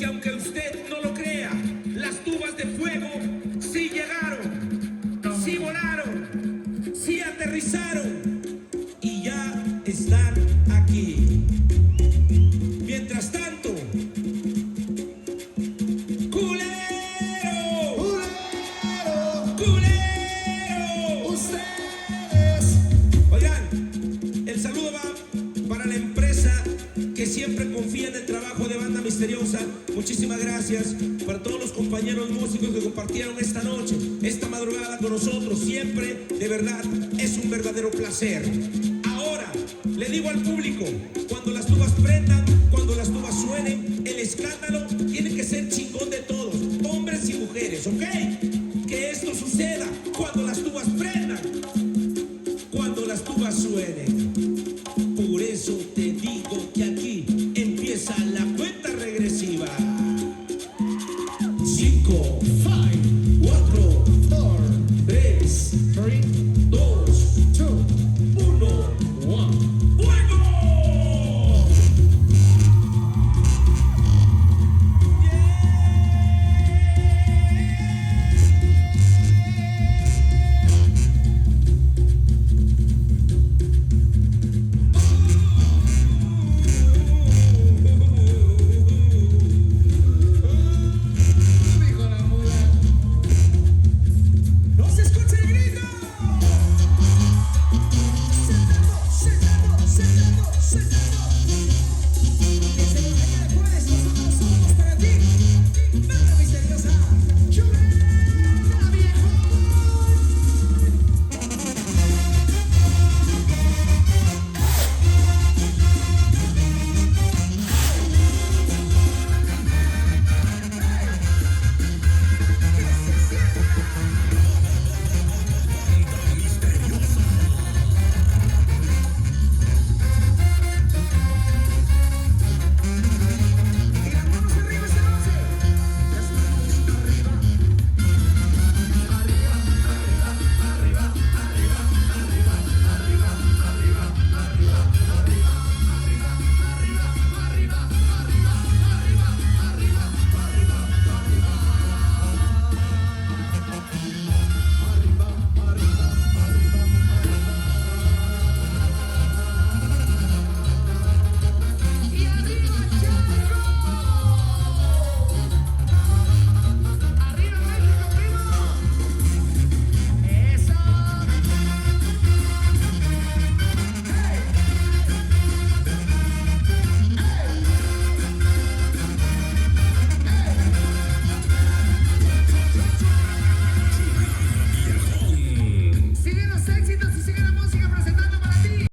porque aunque usted no lo crea, las tubas de fuego sí llegaron, sí volaron, sí aterrizaron y ya están aquí. Mientras tanto, el saludo va para la empresa que siempre confía en el trabajo de Banda Misteriosa. Muchísimas gracias para todos los compañeros músicos que compartieron esta noche, esta madrugada con nosotros. Siempre, de verdad, es un verdadero placer. Ahora, le digo al público, cuando las tubas prendan, cuando las tubas suenen, el escándalo tiene que ser chingón de todos, hombres y mujeres, ¿ok? Que esto suceda cuando las tubas prendan, cuando las tubas suenen. Por eso te digo que aquí empieza la cuenta regresiva. 5, 4